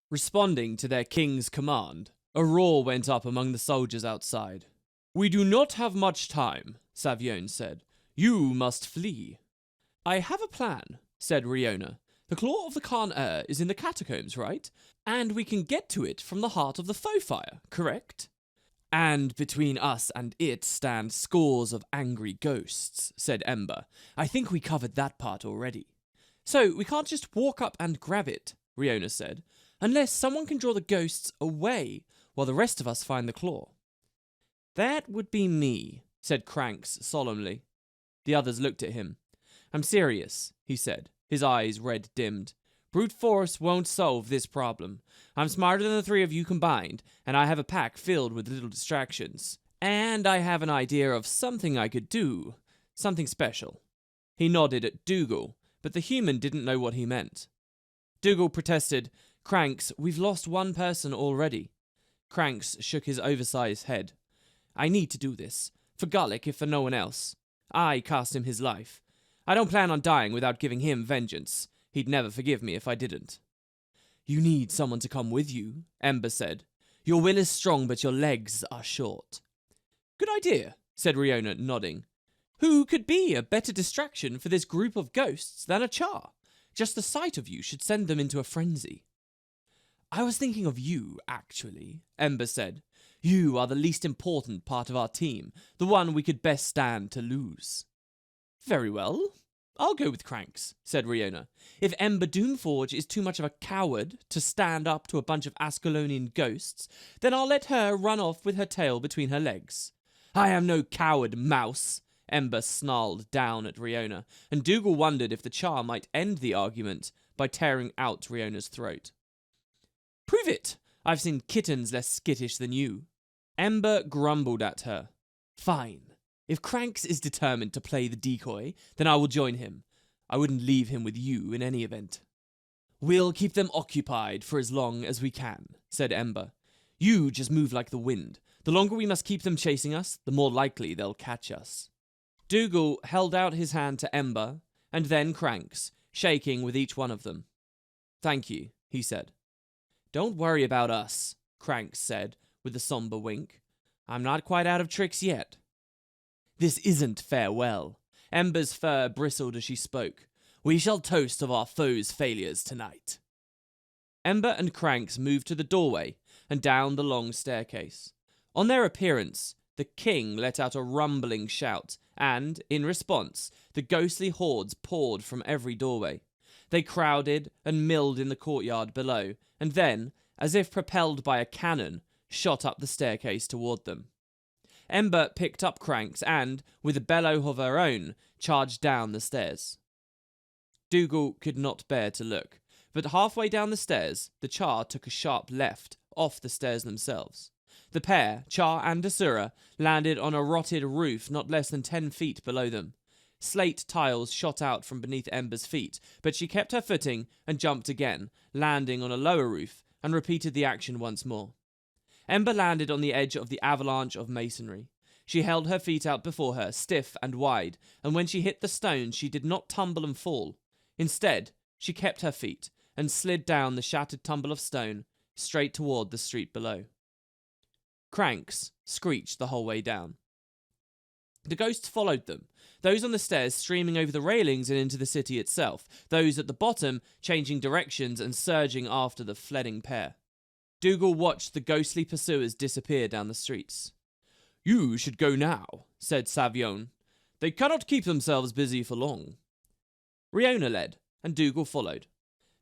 Responding to their king's command, a roar went up among the soldiers outside. "We do not have much time," Savion said. "You must flee." "I have a plan," said Riona. "The claw of the Khan is in the catacombs, right? And we can get to it from the heart of the foe fire, correct?" "And between us and it stand scores of angry ghosts," said Ember. "I think we covered that part already." "So we can't just walk up and grab it," Riona said, "unless someone can draw the ghosts away while the rest of us find the claw." "That would be me," said Cranks solemnly. The others looked at him. "I'm serious," he said, his eyes red-dimmed. "Brute force won't solve this problem. I'm smarter than the three of you combined, and I have a pack filled with little distractions. And I have an idea of something I could do. Something special." He nodded at Dougal, but the human didn't know what he meant. Dougal protested, "Cranks, we've lost one person already." Cranks shook his oversized head. "I need to do this. For Gullick, if for no one else. I cost him his life. I don't plan on dying without giving him vengeance. He'd never forgive me if I didn't." "You need someone to come with you," Ember said. "Your will is strong, but your legs are short." "Good idea," said Riona, nodding. "Who could be a better distraction for this group of ghosts than a Char? Just the sight of you should send them into a frenzy." "I was thinking of you, actually," Ember said. "You are the least important part of our team, the one we could best stand to lose." "Very well. I'll go with Cranks," said Riona. "If Ember Doomforge is too much of a coward to stand up to a bunch of Ascalonian ghosts, then I'll let her run off with her tail between her legs." "I am no coward, mouse," Ember snarled down at Riona, and Dougal wondered if the Char might end the argument by tearing out Riona's throat. "Prove it! I've seen kittens less skittish than you." Ember grumbled at her. "Fine. If Cranks is determined to play the decoy, then I will join him. I wouldn't leave him with you in any event." "We'll keep them occupied for as long as we can," said Ember. "You just move like the wind. The longer we must keep them chasing us, the more likely they'll catch us." Dougal held out his hand to Ember, and then Cranks, shaking with each one of them. "Thank you," he said. "Don't worry about us," Cranks said, with a somber wink. "I'm not quite out of tricks yet." "This isn't farewell." Ember's fur bristled as she spoke. "We shall toast of our foes' failures tonight." Ember and Cranks moved to the doorway and down the long staircase. On their appearance, the king let out a rumbling shout, and, in response, the ghostly hordes poured from every doorway. They crowded and milled in the courtyard below, and then, as if propelled by a cannon, shot up the staircase toward them. Ember picked up Cranks and, with a bellow of her own, charged down the stairs. Dougal could not bear to look, but halfway down the stairs, the Char took a sharp left, off the stairs themselves. The pair, Char and Asura, landed on a rotted roof not less than 10 feet below them. Slate tiles shot out from beneath Ember's feet, but she kept her footing and jumped again, landing on a lower roof, and repeated the action once more. Ember landed on the edge of the avalanche of masonry. She held her feet out before her, stiff and wide, and when she hit the stones she did not tumble and fall. Instead, she kept her feet and slid down the shattered tumble of stone, straight toward the street below. Cranks screeched the whole way down. The ghosts followed them, those on the stairs streaming over the railings and into the city itself, those at the bottom changing directions and surging after the fleeing pair. Dougal watched the ghostly pursuers disappear down the streets. "You should go now," said Savion. "They cannot keep themselves busy for long." Riona led, and Dougal followed.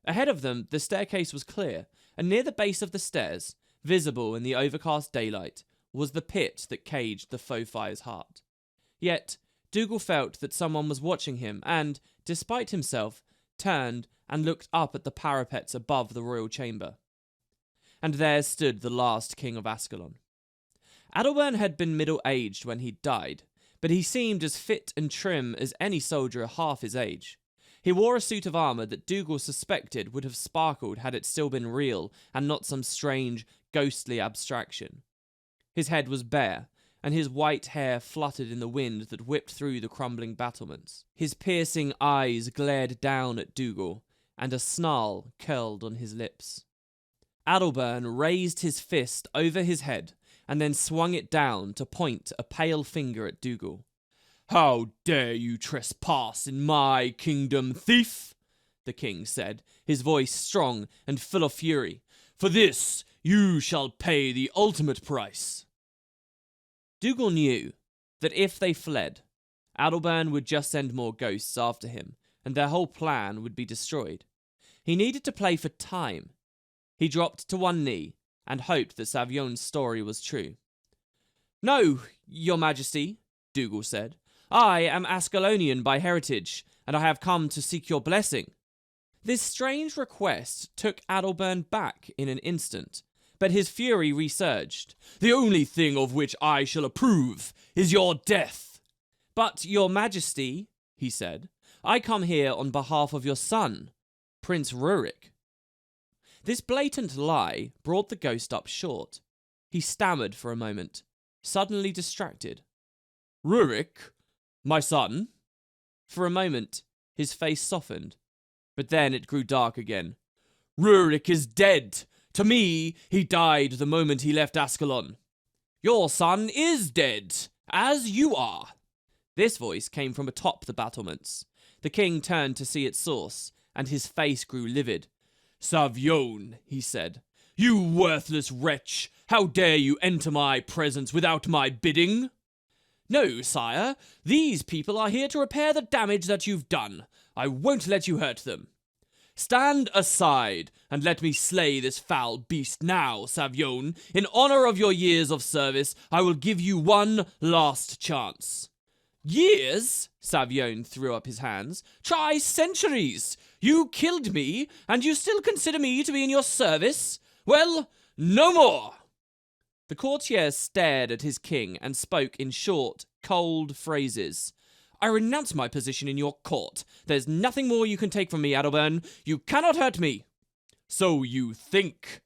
Ahead of them, the staircase was clear, and near the base of the stairs, visible in the overcast daylight, was the pit that caged the foe fire's heart. Yet, Dougal felt that someone was watching him and, despite himself, turned and looked up at the parapets above the royal chamber. And there stood the last king of Ascalon. Adalbern had been middle-aged when he died, but he seemed as fit and trim as any soldier half his age. He wore a suit of armour that Dougal suspected would have sparkled had it still been real and not some strange, ghostly abstraction. His head was bare, and his white hair fluttered in the wind that whipped through the crumbling battlements. His piercing eyes glared down at Dougal, and a snarl curled on his lips. Adalbern raised his fist over his head and then swung it down to point a pale finger at Dougal. "How dare you trespass in my kingdom, thief?" the king said, his voice strong and full of fury. "For this you shall pay the ultimate price." Dougal knew that if they fled, Adalbern would just send more ghosts after him, and their whole plan would be destroyed. He needed to play for time. He dropped to one knee and hoped that Savion's story was true. "No, your majesty," Dougal said. "I am Ascalonian by heritage, and I have come to seek your blessing." This strange request took Adalbern back in an instant, but his fury resurged. "The only thing of which I shall approve is your death." "But, your majesty," he said, "I come here on behalf of your son, Prince Rurik." This blatant lie brought the ghost up short. He stammered for a moment, suddenly distracted. "Rurik? My son?" For a moment, his face softened, but then it grew dark again. "Rurik is dead. To me, he died the moment he left Ascalon." "Your son is dead, as you are." This voice came from atop the battlements. The king turned to see its source, and his face grew livid. "Savion," he said, "you worthless wretch, how dare you enter my presence without my bidding?" "No, sire, these people are here to repair the damage that you've done. I won't let you hurt them." "Stand aside, and let me slay this foul beast now, Savion. In honor of your years of service, I will give you one last chance." "Years?" Savion threw up his hands. "Try centuries! You killed me, and you still consider me to be in your service? Well, no more!" The courtier stared at his king and spoke in short, cold phrases. "I renounce my position in your court. There's nothing more you can take from me, Adalbern. You cannot hurt me." "So you think."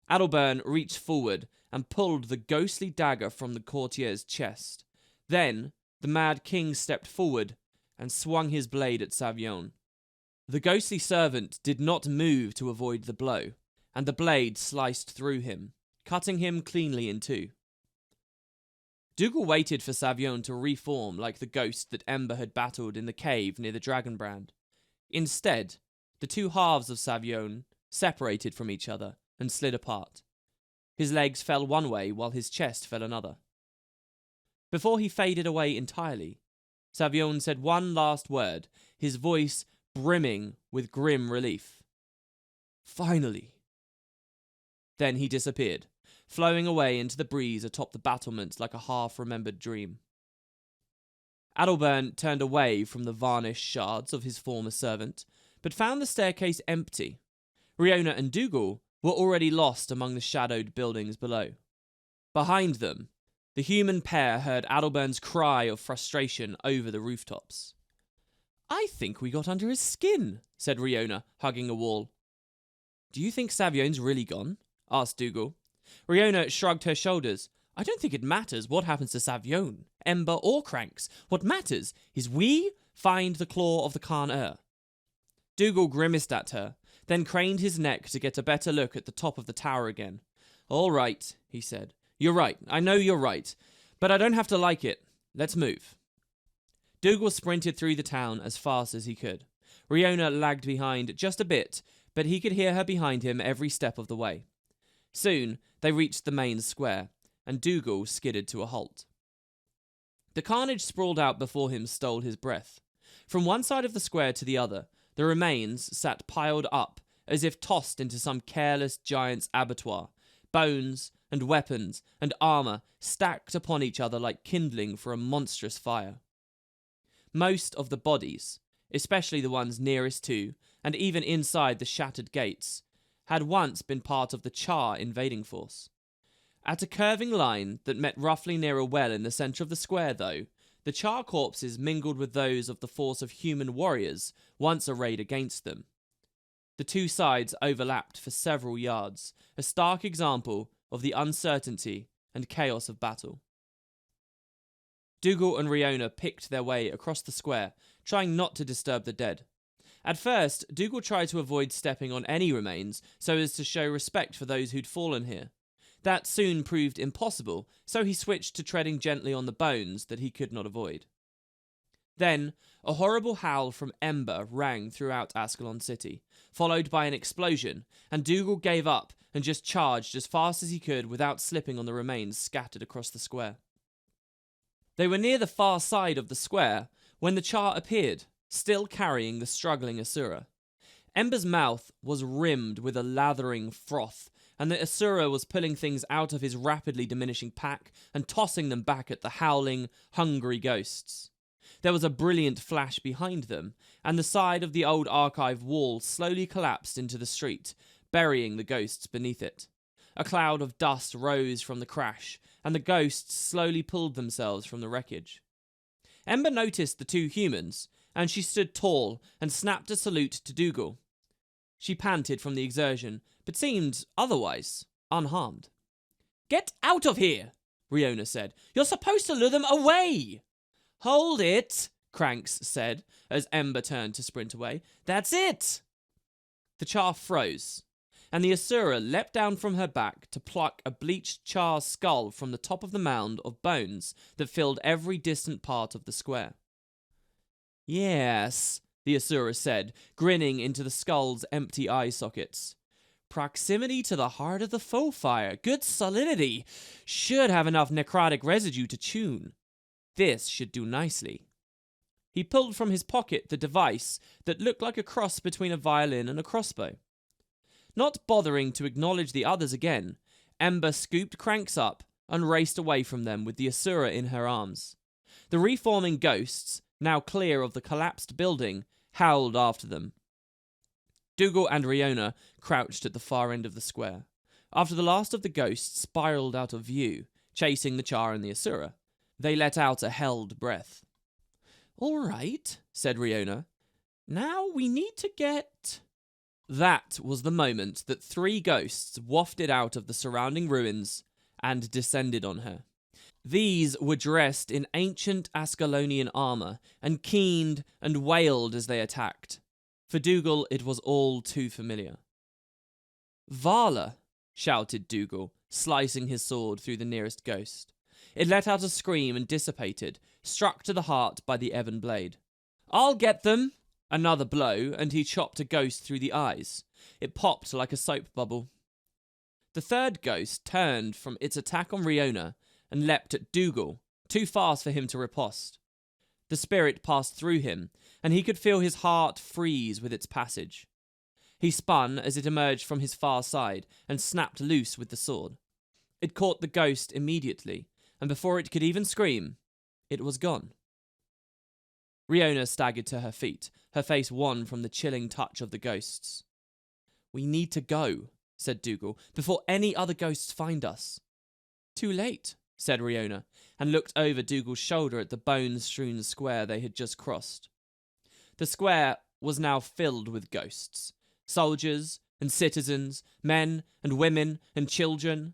Adalbern reached forward and pulled the ghostly dagger from the courtier's chest. Then the mad king stepped forward and swung his blade at Savion. The ghostly servant did not move to avoid the blow, and the blade sliced through him, cutting him cleanly in two. Dougal waited for Savion to reform like the ghost that Ember had battled in the cave near the Dragonbrand. Instead, the two halves of Savion separated from each other and slid apart. His legs fell one way while his chest fell another. Before he faded away entirely, Savion said one last word, his voice brimming with grim relief. "Finally." Then he disappeared, flowing away into the breeze atop the battlements like a half-remembered dream. Adalbern turned away from the varnished shards of his former servant, but found the staircase empty. Riona and Dougal were already lost among the shadowed buildings below. Behind them, the human pair heard Adalbern's cry of frustration over the rooftops. "I think we got under his skin," said Riona, hugging a wall. "Do you think Savion's really gone?" asked Dougal. Riona shrugged her shoulders. "I don't think it matters what happens to Savion, Ember, or Cranks. What matters is we find the claw of the Khan-Er." Dougal grimaced at her, then craned his neck to get a better look at the top of the tower again. "All right," he said. "You're right. I know you're right. But I don't have to like it. Let's move." Dougal sprinted through the town as fast as he could. Riona lagged behind just a bit, but he could hear her behind him every step of the way. Soon, they reached the main square, and Dougal skidded to a halt. The carnage sprawled out before him stole his breath. From one side of the square to the other, the remains sat piled up, as if tossed into some careless giant's abattoir. Bones and weapons and armor stacked upon each other like kindling for a monstrous fire. Most of the bodies, especially the ones nearest to, and even inside the shattered gates, had once been part of the Char invading force. At a curving line that met roughly near a well in the centre of the square, though, the Char corpses mingled with those of the force of human warriors once arrayed against them. The two sides overlapped for several yards, a stark example of the uncertainty and chaos of battle. Dougal and Riona picked their way across the square, trying not to disturb the dead. At first, Dougal tried to avoid stepping on any remains so as to show respect for those who'd fallen here. That soon proved impossible, so he switched to treading gently on the bones that he could not avoid. Then, a horrible howl from Ember rang throughout Ascalon City, followed by an explosion, and Dougal gave up and just charged as fast as he could without slipping on the remains scattered across the square. They were near the far side of the square when the Char appeared, still carrying the struggling Asura. Ember's mouth was rimmed with a lathering froth, and the Asura was pulling things out of his rapidly diminishing pack and tossing them back at the howling, hungry ghosts. There was a brilliant flash behind them, and the side of the old archive wall slowly collapsed into the street, burying the ghosts beneath it. A cloud of dust rose from the crash, and the ghosts slowly pulled themselves from the wreckage. Ember noticed the two humans, and she stood tall and snapped a salute to Dougal. She panted from the exertion, but seemed otherwise unharmed. "Get out of here," Riona said. "You're supposed to lure them away." "Hold it," Cranks said, as Ember turned to sprint away. "That's it." The Char froze, and the Asura leapt down from her back to pluck a bleached Char skull from the top of the mound of bones that filled every distant part of the square. "Yes," the Asura said, grinning into the skull's empty eye sockets. "Proximity to the heart of the foe fire. Good solidity. Should have enough necrotic residue to tune. This should do nicely." He pulled from his pocket the device that looked like a cross between a violin and a crossbow. Not bothering to acknowledge the others again, Ember scooped Cranks up and raced away from them with the Asura in her arms. The reforming ghosts, now clear of the collapsed building, howled after them. Dougal and Riona crouched at the far end of the square, after the last of the ghosts spiraled out of view, chasing the Char and the Asura. They let out a held breath. "All right," said Riona. "Now we need to get..." That was the moment that three ghosts wafted out of the surrounding ruins and descended on her. These were dressed in ancient Ascalonian armor and keened and wailed as they attacked. For Dougal, it was all too familiar. "Vala!" shouted Dougal, slicing his sword through the nearest ghost. It let out a scream and dissipated, struck to the heart by the ebon blade. "I'll get them!" Another blow, and he chopped a ghost through the eyes. It popped like a soap bubble. The third ghost turned from its attack on Riona and leapt at Dougal, too fast for him to riposte. The spirit passed through him, and he could feel his heart freeze with its passage. He spun as it emerged from his far side and snapped loose with the sword. It caught the ghost immediately, and before it could even scream, it was gone. Riona staggered to her feet, her face wan from the chilling touch of the ghosts. "We need to go," said Dougal, "before any other ghosts find us." "Too late," said Riona, and looked over Dougal's shoulder at the bone-strewn square they had just crossed. The square was now filled with ghosts. Soldiers and citizens, men and women and children.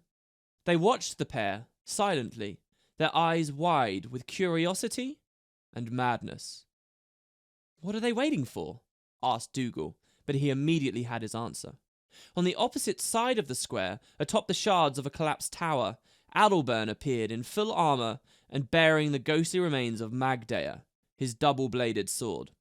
They watched the pair, silently, their eyes wide with curiosity and madness. "What are they waiting for?" asked Dougal, but he immediately had his answer. On the opposite side of the square, atop the shards of a collapsed tower, Adalburn appeared in full armor and bearing the ghostly remains of Magdea, his double-bladed sword.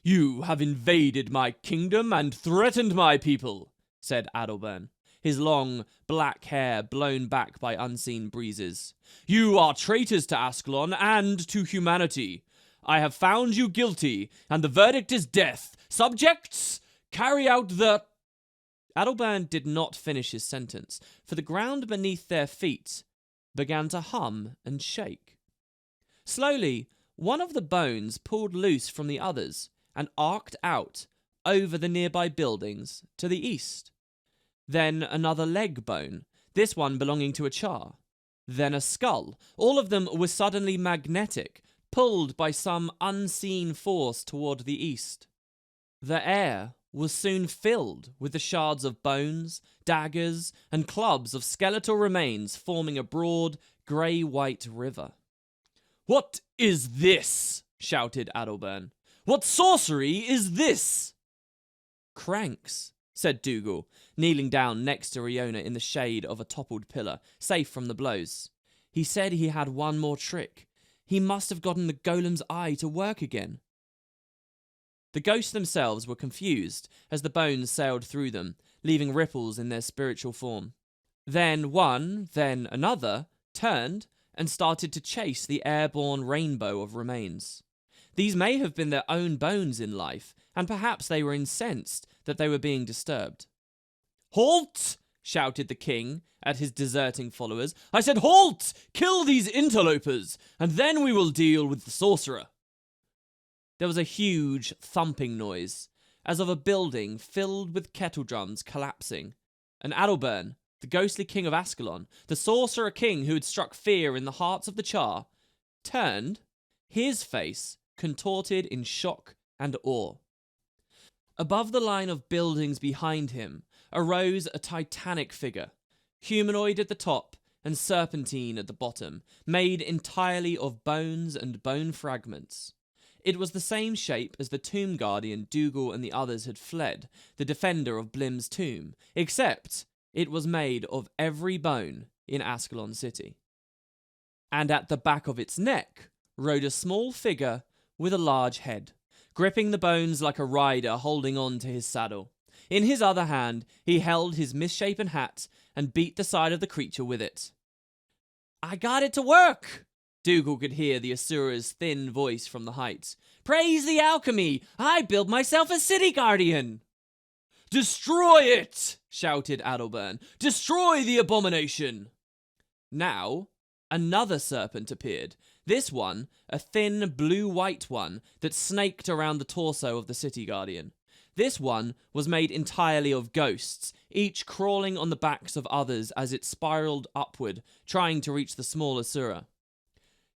"You have invaded my kingdom and threatened my people," said Adalburn, his long, black hair blown back by unseen breezes. "You are traitors to Ascalon and to humanity. I have found you guilty, and the verdict is death. Subjects, carry out the..." Adalburn did not finish his sentence, for the ground beneath their feet began to hum and shake. Slowly, one of the bones pulled loose from the others and arced out over the nearby buildings to the east. Then another leg bone, this one belonging to a Char. Then a skull. All of them were suddenly magnetic, pulled by some unseen force toward the east. The air was soon filled with the shards of bones, daggers, and clubs of skeletal remains forming a broad, grey-white river. "What is this?" shouted Adalburn. What sorcery is this? Cranks, said Dougal, kneeling down next to Riona in the shade of a toppled pillar, safe from the blows. He said he had one more trick. He must have gotten the golem's eye to work again. The ghosts themselves were confused as the bones sailed through them, leaving ripples in their spiritual form. Then one, then another, turned and started to chase the airborne rainbow of remains. These may have been their own bones in life, and perhaps they were incensed that they were being disturbed. "Halt!" shouted the king at his deserting followers. "I said halt! Kill these interlopers, and then we will deal with the sorcerer." There was a huge thumping noise, as of a building filled with kettle drums collapsing, and Adalbern, the ghostly king of Ascalon, the sorcerer king who had struck fear in the hearts of the Char, turned, his face contorted in shock and awe. Above the line of buildings behind him arose a titanic figure, humanoid at the top and serpentine at the bottom, made entirely of bones and bone fragments. It was the same shape as the tomb guardian Dougal and the others had fled, the defender of Blim's tomb, except it was made of every bone in Ascalon City. And at the back of its neck rode a small figure with a large head, gripping the bones like a rider holding on to his saddle. In his other hand, he held his misshapen hat and beat the side of the creature with it. "I got it to work!" Dougal could hear the Asura's thin voice from the heights. "Praise the alchemy! I built myself a city guardian!" "Destroy it!" shouted Adalbern. "Destroy the abomination!" Now, another serpent appeared. This one, a thin blue-white one that snaked around the torso of the city guardian. This one was made entirely of ghosts, each crawling on the backs of others as it spiraled upward, trying to reach the small Asura.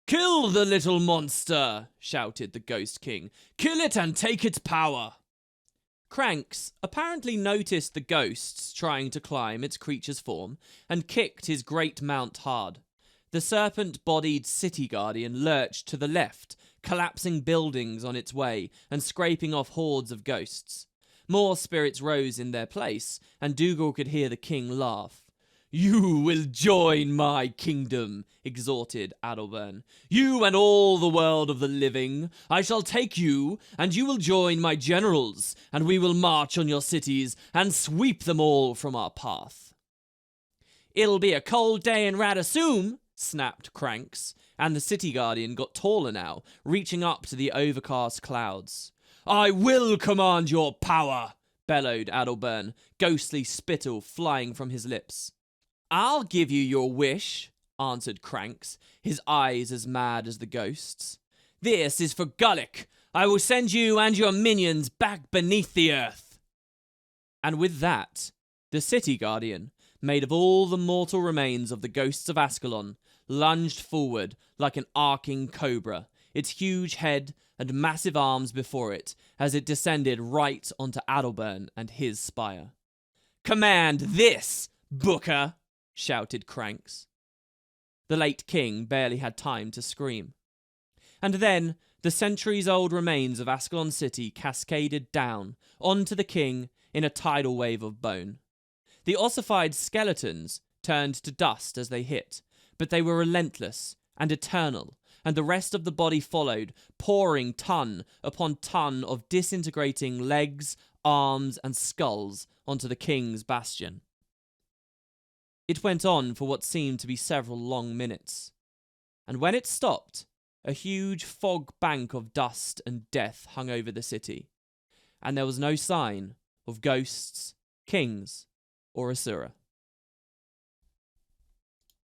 "Kill the little monster!" shouted the Ghost King. "Kill it and take its power!" Cranks apparently noticed the ghosts trying to climb its creature's form and kicked his great mount hard. The serpent-bodied city guardian lurched to the left, collapsing buildings on its way and scraping off hordes of ghosts. More spirits rose in their place, and Dougal could hear the king laugh. "You will join my kingdom," exhorted Adalbern. "You and all the world of the living. I shall take you, and you will join my generals, and we will march on your cities and sweep them all from our path." "It'll be a cold day in Radassoum," snapped Cranks, and the city guardian got taller now, reaching up to the overcast clouds. "I will command your power," bellowed Adalbern, ghostly spittle flying from his lips. "I'll give you your wish," answered Cranks, his eyes as mad as the ghosts. "This is for Gullick. I will send you and your minions back beneath the earth." And with that, the city guardian, made of all the mortal remains of the ghosts of Ascalon, lunged forward like an arcing cobra, its huge head and massive arms before it, as it descended right onto Adalbern and his spire. "Command this, Booker!" shouted Cranks. The late king barely had time to scream. And then the centuries-old remains of Ascalon City cascaded down onto the king in a tidal wave of bone. The ossified skeletons turned to dust as they hit, but they were relentless and eternal, and the rest of the body followed, pouring ton upon ton of disintegrating legs, arms, and skulls onto the king's bastion. It went on for what seemed to be several long minutes, and when it stopped, a huge fog bank of dust and death hung over the city, and there was no sign of ghosts, kings, or Asura.